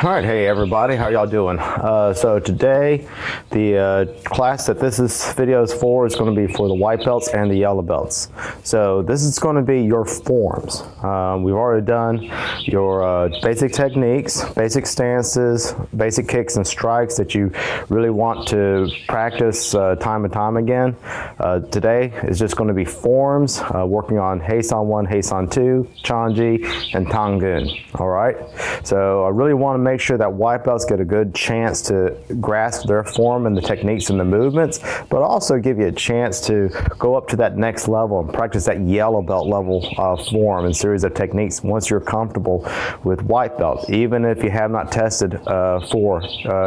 All right, hey everybody, how y'all doing? So today, the class that this video is for is going to be for the white belts and the yellow belts. So this is going to be your forms. We've already done your basic techniques, basic stances, basic kicks and strikes that you really want to practice time and time again. Today is just going to be forms, working on Hae San I, Hae San II, Chon Ji, and Tan Gun. All right, so I really want to make sure that white belts get a good chance to grasp their form and the techniques and the movements, but also give you a chance to go up to that next level and practice that yellow belt level form and series of techniques once you're comfortable with white belt, even if you have not tested for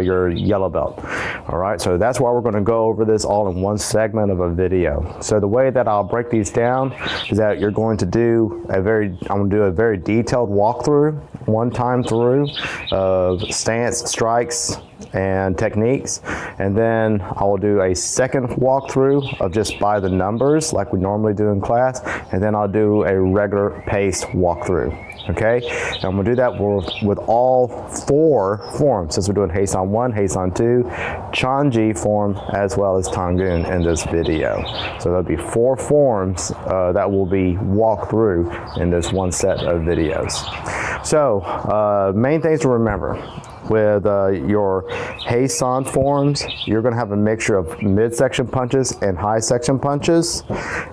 your yellow belt. All right, so that's why we're going to go over this all in one segment of a video. So the way that I'll break these down is that you're going to do I'm going to do a very detailed walkthrough, one time through of stance, strikes, and techniques, and then I will do a second walkthrough of just by the numbers like we normally do in class, and then I'll do a regular paced walkthrough. Okay, and I'm going to do that with all four forms, since we're doing Hae San I, Hae San II, Chon Ji form, as well as Tan Gun in this video. So there'll be four forms that will be walked through in this one set of videos. So main things to remember. With your Hae San forms, you're going to have a mixture of midsection punches and high section punches,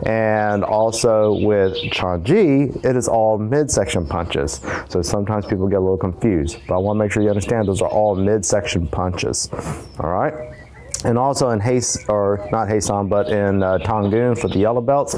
and also with Chon Ji, it is all midsection punches. So sometimes people get a little confused, but I want to make sure you understand those are all midsection punches. All right. And also in not Hae San, but in Tan Gun for the yellow belts,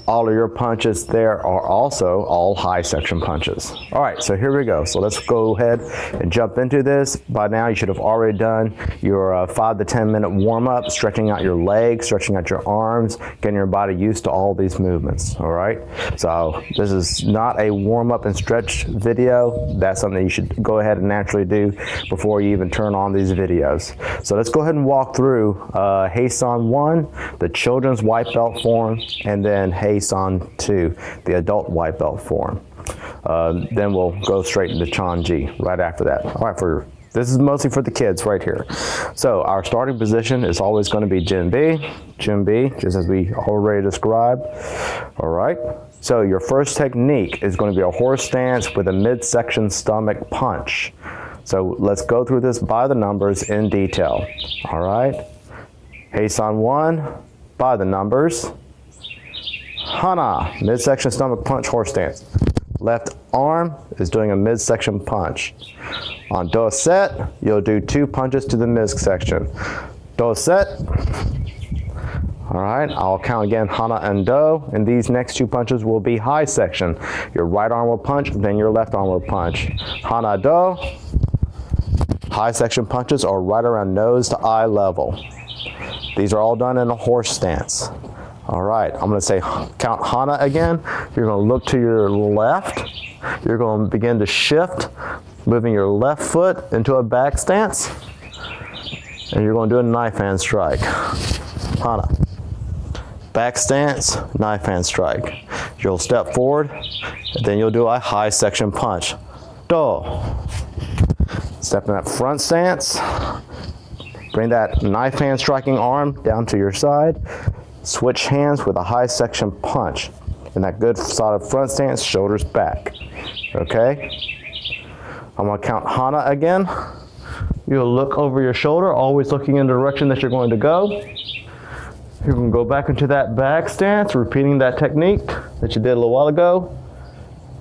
all of your punches there are also all high section punches. All right, so here we go. So let's go ahead and jump into this. By now you should have already done your 5 to 10 minute warm up, stretching out your legs, stretching out your arms, getting your body used to all these movements. All right, so this is not a warm up and stretch video. That's something you should go ahead and naturally do before you even turn on these videos. So let's go ahead and walk through Hae San I, the children's white belt form, and then Hae San II, the adult white belt form. Then we'll go straight into Chon Ji right after that. All right, this is mostly for the kids right here. So our starting position is always going to be Jin B, just as we already described. All right. So your first technique is going to be a horse stance with a midsection stomach punch. So let's go through this by the numbers in detail. All right. Hae San I, by the numbers. Hana, midsection stomach punch, horse stance. Left arm is doing a midsection punch. On do set, you'll do 2 punches to the midsection. Do set. All right, I'll count again, Hana and Do, and these next 2 punches will be high section. Your right arm will punch, then your left arm will punch. Hana, Do. High section punches are right around nose to eye level. These are all done in a horse stance. All right, I'm going to say count Hana again. You're going to look to your left. You're going to begin to shift, moving your left foot into a back stance. And you're going to do a knife hand strike. Hana. Back stance, knife hand strike. You'll step forward, and then you'll do a high section punch. Do. Step in that front stance. Bring that knife hand striking arm down to your side. Switch hands with a high section punch. In that good solid front stance, shoulders back. Okay? I'm going to count Hana again. You'll look over your shoulder, always looking in the direction that you're going to go. You're going to go back into that back stance, repeating that technique that you did a little while ago.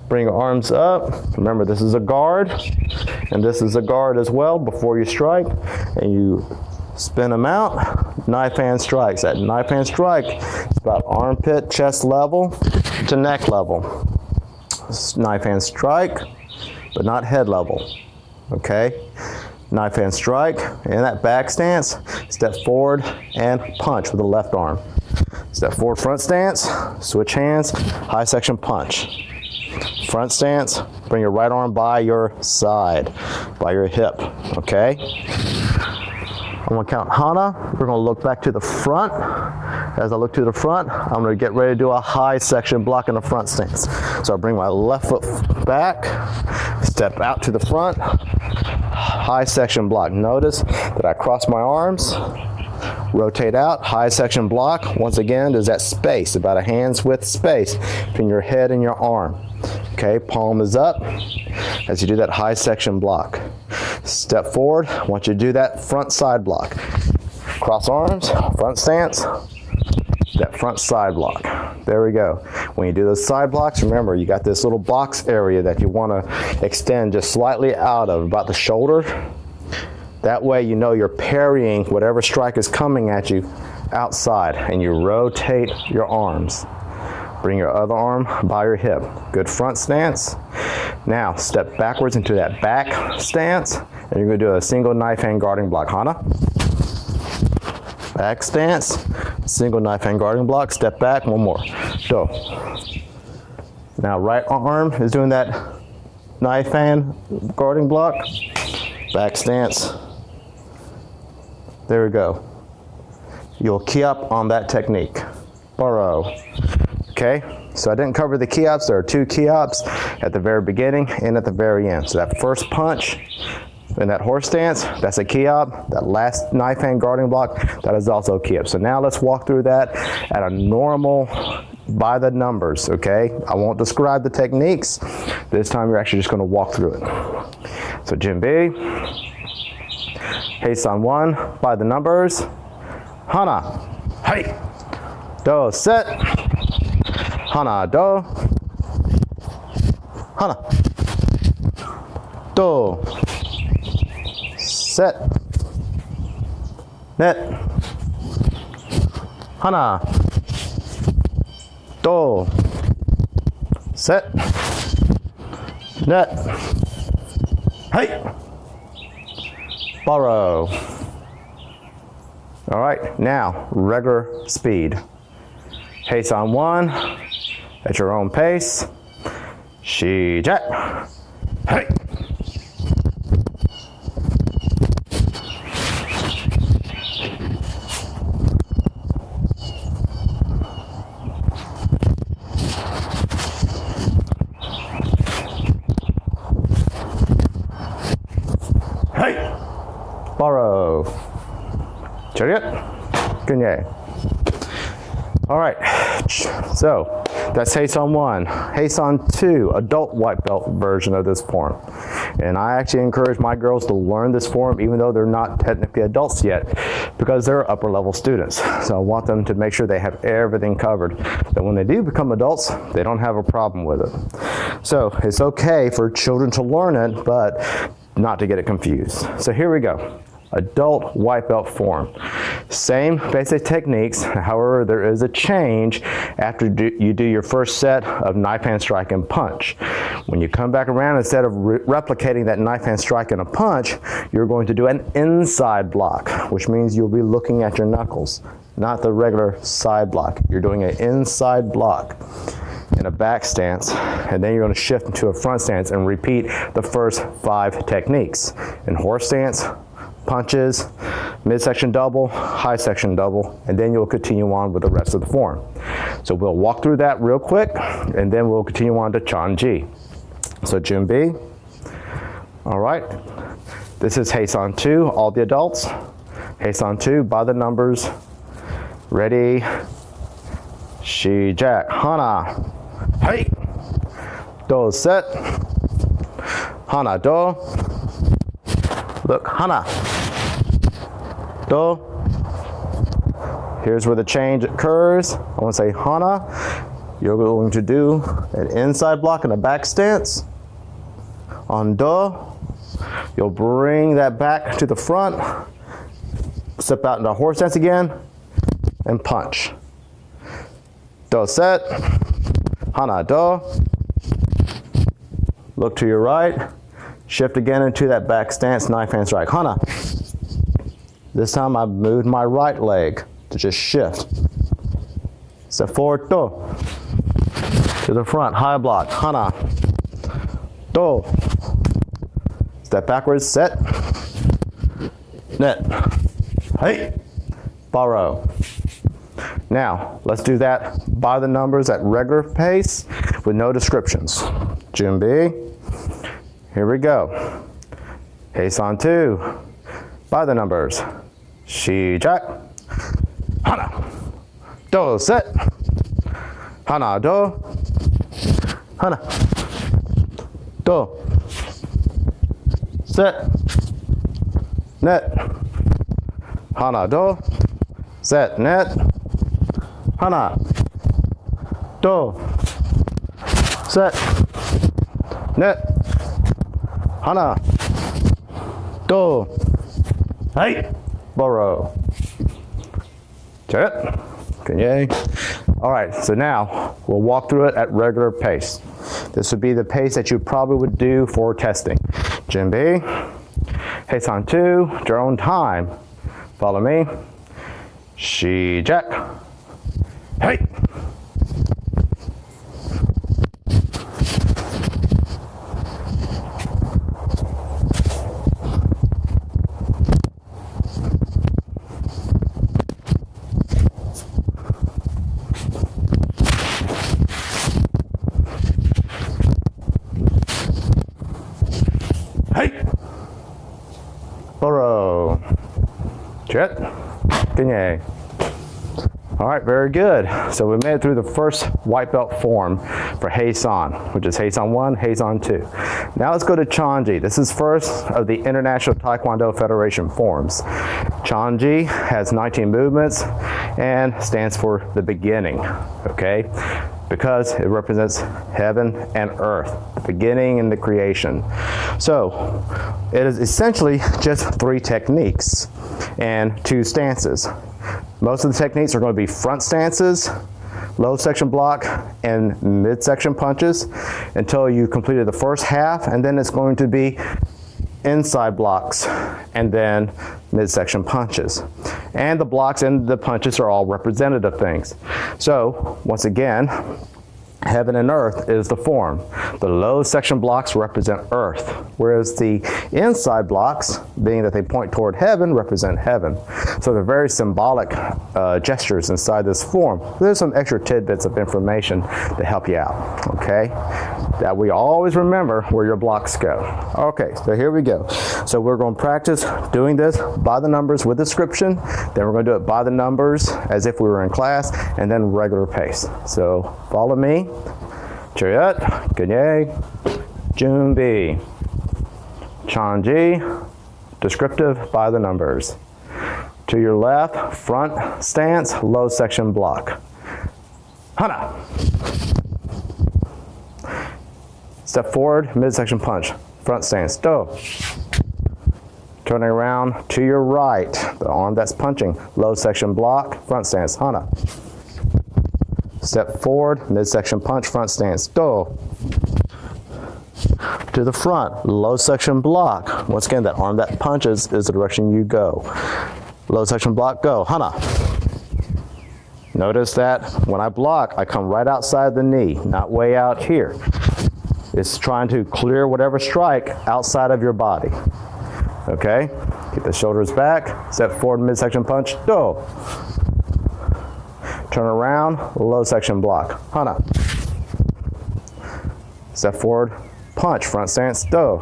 Bring your arms up. Remember, this is a guard, and this is a guard as well before you strike. And you spin them out. Knife hand strikes. That knife hand strike is about armpit, chest level to neck level. Knife hand strike, but not head level. Okay? Knife hand strike. In that back stance, step forward and punch with the left arm. Step forward, front stance, switch hands, high section punch. Front stance, bring your right arm by your side, by your hip, okay? I'm going to count Hana. We're going to look back to the front. As I look to the front, I'm going to get ready to do a high section block in the front stance. So I bring my left foot back, step out to the front, high section block. Notice that I cross my arms, rotate out, high section block. Once again, there's that space, about a hand's width space between your head and your arm. Okay, palm is up as you do that high section block. Step forward, I want you to do that front side block. Cross arms, front stance, that front side block. There we go. When you do those side blocks, remember you got this little box area that you want to extend just slightly out of, about the shoulder. That way you know you're parrying whatever strike is coming at you outside, and you rotate your arms. Bring your other arm by your hip. Good front stance. Now step backwards into that back stance, and you're going to do a single knife hand guarding block. Hana. Back stance, single knife hand guarding block, step back, one more. Do. Now right arm is doing that knife hand guarding block. Back stance. There we go. You'll key up on that technique. Burrow. Okay, so I didn't cover the key ups. There are 2 key ups at the very beginning and at the very end. So that first punch in that horse stance, that's a key up. That last knife hand guarding block, that is also a key up. So now let's walk through that at a normal, by the numbers, okay? I won't describe the techniques. This time you're actually just gonna walk through it. So Jinbi, Hae San I, by the numbers. Hana, hey, do, set. Hana, do. Hana, do. Set. Net. Hana. Do. Set. Net. Hey. Borrow. All right, now regular speed. Hae San I at your own pace. Shijak. Hey. Hey. Borrow. Chariot. Gunye. All right, so that's Hae San I. Hae San II, adult white belt version of this form. And I actually encourage my girls to learn this form even though they're not technically adults yet, because they're upper level students. So I want them to make sure they have everything covered, that when they do become adults, they don't have a problem with it. So it's okay for children to learn it, but not to get it confused. So here we go. Adult white belt form. Same basic techniques, however there is a change after you do your first set of knife hand strike and punch. When you come back around, instead of replicating that knife hand strike and a punch, you're going to do an inside block, which means you'll be looking at your knuckles, not the regular side block. You're doing an inside block in a back stance, and then you're going to shift into a front stance and repeat the first 5 techniques. In horse stance, punches, midsection double, high section double, and then you'll continue on with the rest of the form. So we'll walk through that real quick, and then we'll continue on to Chon Ji. So Junbi, all right, this is Hae San II, all the adults. Hae San II, by the numbers, ready, Shijak, Hana, hey, do, set, Hana, do, look, Hana, do. Here's where the change occurs. I want to say Hana. You're going to do an inside block and a back stance. On do, you'll bring that back to the front. Step out into a horse stance again and punch. Do, set. Hana, do. Look to your right. Shift again into that back stance, knife hand strike. Hana. This time I've moved my right leg to just shift. Step forward, do. To the front, high block, Hana. Do. Step backwards, set. Net. Hey. Borrow. Now, let's do that by the numbers at regular pace with no descriptions. Junbi. Here we go. Hae San II, by the numbers. 시작. 하나, 둘, 셋. 하나, 둘. 하나, 둘, 셋, 넷. 하나, 둘, 셋, 넷. 하나, 둘, 셋, 넷. 하나, 둘, hey, borrow. Check it. Okay. All right, so now we'll walk through it at regular pace. This would be the pace that you probably would do for testing. 준비, Hae San II, your own time. Follow me. 시작. Hey. Hey. Borrow. Check. Good. All right, very good. So we made it through the first white belt form for Hae San, which is Hae San I, Hae San II. Now let's go to Chon Ji. This is first of the International Taekwondo Federation forms. Chon Ji has 19 movements and stands for the beginning, okay? Because it represents heaven and earth, the beginning and the creation. So it is essentially just 3 techniques and 2 stances. Most of the techniques are going to be front stances, low section block, and midsection punches until you completed the first half, and then it's going to be inside blocks and then midsection punches. And the blocks and the punches are all representative things. So once again, heaven and earth is the form. The low section blocks represent earth, whereas the inside blocks, being that they point toward heaven, represent heaven. So they're very symbolic gestures inside this form. There's some extra tidbits of information to help you out, okay? That we always remember where your blocks go. Okay, so here we go. So we're going to practice doing this by the numbers with description, then we're going to do it by the numbers as if we were in class, and then regular pace. So follow me. Chariot, Ganye, Junbi, Chon Ji, descriptive by the numbers. To your left, front stance, low section block. Hana. Step forward, midsection punch, front stance, do. Turning around to your right, the arm that's punching, low section block, front stance, Hana. Step forward, midsection punch, front stance, do. To the front, low section block. Once again, that arm that punches is the direction you go. Low section block, go, Hana. Notice that when I block, I come right outside the knee, not way out here. It's trying to clear whatever strike outside of your body. Okay? Get the shoulders back, step forward, midsection punch, do. Turn around, low section block, Hana. Step forward, punch, front stance, do.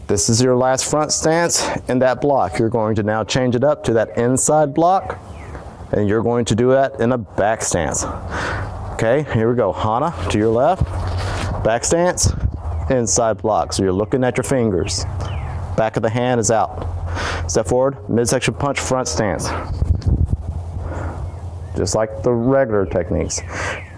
This is your last front stance in that block. You're going to now change it up to that inside block, and you're going to do that in a back stance. Okay, here we go, Hana to your left, back stance, inside block. So you're looking at your fingers. Back of the hand is out. Step forward, midsection punch, front stance. Just like the regular techniques.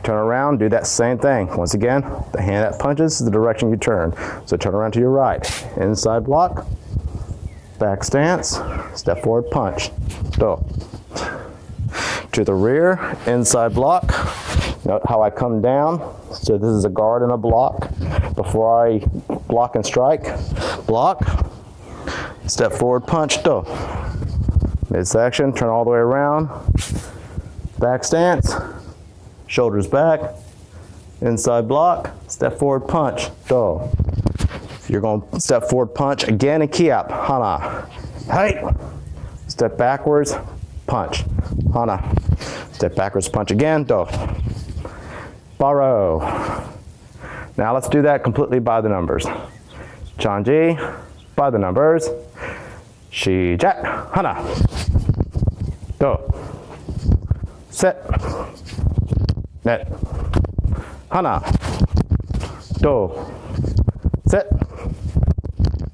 Turn around, do that same thing. Once again, the hand that punches is the direction you turn. So turn around to your right. Inside block, back stance, step forward, punch. Do. To the rear, inside block. Note how I come down. So this is a guard and a block. Before I block and strike, block, step forward, punch, do. Midsection, turn all the way around. Back stance, shoulders back, inside block, step forward, punch, do. You're going to step forward, punch again and kiap, Hana. Hey, step backwards, punch, Hana. Step backwards, punch again, do. Borrow. Now let's do that completely by the numbers. Chon Ji, by the numbers. 시작. 하나, 둘, 셋, 넷. 하나, 둘, 셋,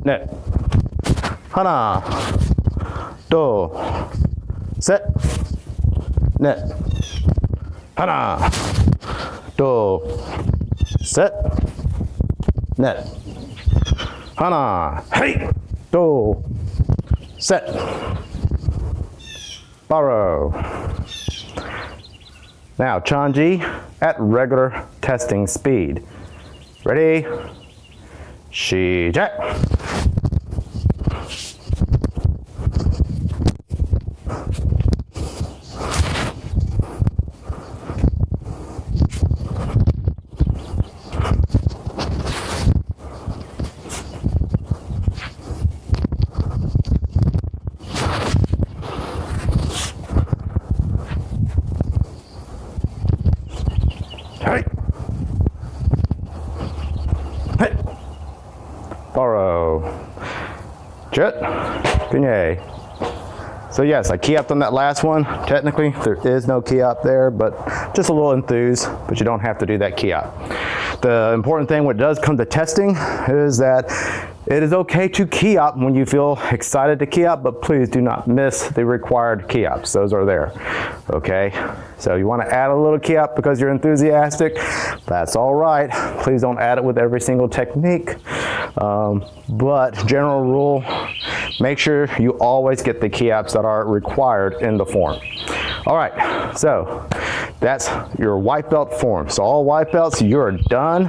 넷. 하나, 둘, 셋, 넷. 하나, 둘, 셋, 넷. 하나, 헤이, 둘, 셋. Borrow. Now, Chon Ji at regular testing speed. Ready? 시작. Hey. Hey. Borrow. Jet. Pinay. So yes, I key upped on that last one. Technically, there is no key up there, but just a little enthused, but you don't have to do that key up. The important thing when it does come to testing is that it is okay to key up when you feel excited to key up, but please do not miss the required key ups. Those are there, okay? So you want to add a little key up because you're enthusiastic, that's all right. Please don't add it with every single technique. But general rule, make sure you always get the key ups that are required in the form. All right, so that's your white belt form. So all white belts, you're done.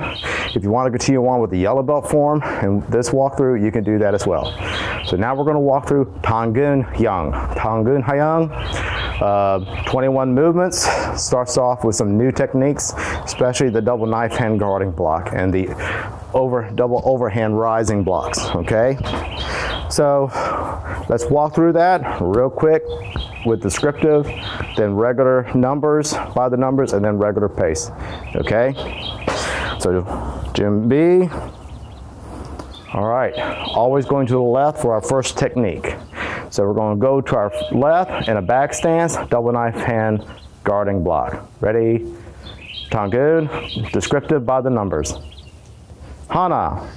If you want to continue on with the yellow belt form and this walkthrough, you can do that as well. So now we're going to walk through Tan Gun Hyungs. Tan Gun Hyungs, 21 movements. Starts off with some new techniques, especially the double knife hand guarding block and the double overhand rising blocks, okay? So let's walk through that real quick with descriptive, then regular numbers by the numbers, and then regular pace, okay? So Jim B. All right, always going to the left for our first technique. So we're going to go to our left in a back stance, double knife hand guarding block. Ready? Tan Gun, descriptive by the numbers. Hana,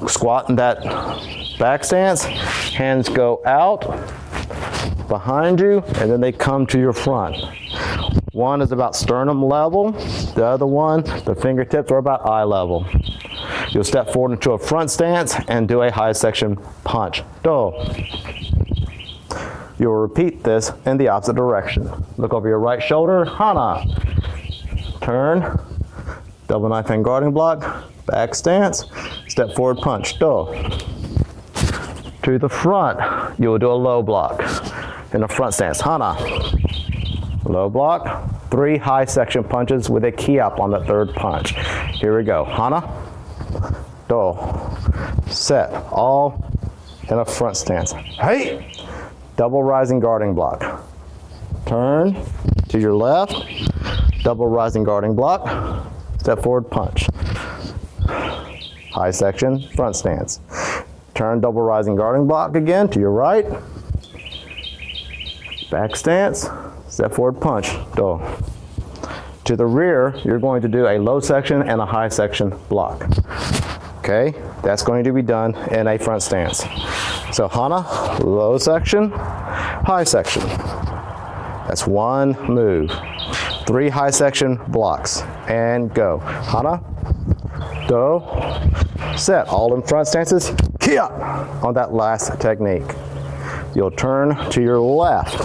squat in that back stance, hands go out behind you, and then they come to your front. One is about sternum level, the other one, the fingertips are about eye level. You'll step forward into a front stance and do a high section punch. Do. You'll repeat this in the opposite direction. Look over your right shoulder, Hana. Turn, double knife hand guarding block, back stance, step forward punch. Do. To the front, you will do a low block in a front stance. Hana. Low block. 3 high section punches with a key up on the third punch. Here we go. Hana. Do. Set. All in a front stance. Hey. Double rising guarding block. Turn to your left. Double rising guarding block. Step forward punch. High section front stance. Turn double rising guarding block again to your right. Back stance, step forward punch. Do. To the rear, you're going to do a low section and a high section block. Okay, that's going to be done in a front stance. So Hana, low section, high section. That's one move. 3 high section blocks and go. Hana, do, set. All in front stances. Key up on that last technique. You'll turn to your left.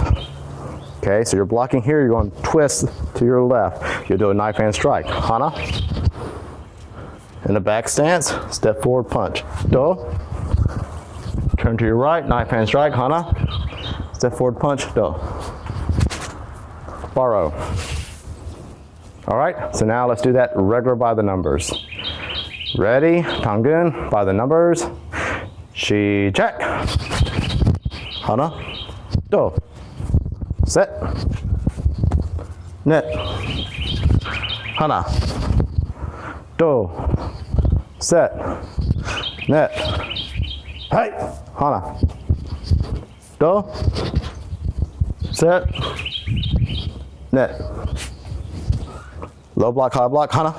Okay, so you're blocking here, you're going to twist to your left. You'll do a knife hand strike. Hana. In the back stance, step forward punch. Do. Turn to your right, knife hand strike. Hana. Step forward punch. Do. Borrow. All right, so now let's do that regular by the numbers. Ready? Tan Gun by the numbers. 시작. 하나, Do. Set. 넷. 하나, Do. Set. 넷. Hey, Hana. Do. Set. Net. Low block, high block, Hana.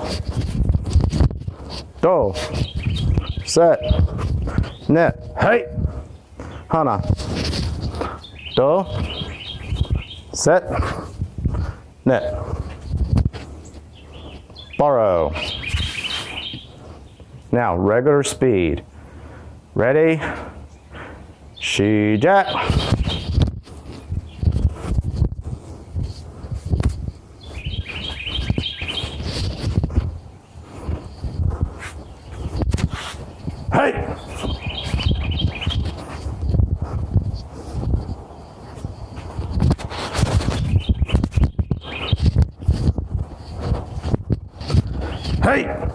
Do. Set. Net. Hey. Hana. Do. Set. Net. Borrow. Now, regular speed. Ready? 시작. Hey! Hey!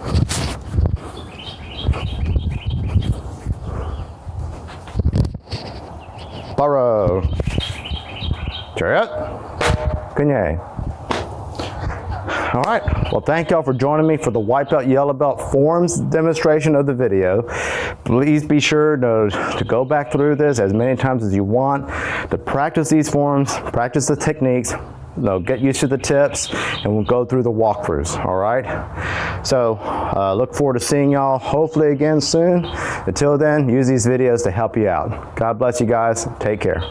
Borrow. Chariot. Kunye. All right, well, thank y'all for joining me for the white belt, yellow belt forms demonstration of the video. Please be sure to go back through this as many times as you want, to practice these forms, practice the techniques, get used to the tips, and we'll go through the walkthroughs, all right? So look forward to seeing y'all hopefully again soon. Until then, use these videos to help you out. God bless you guys. Take care.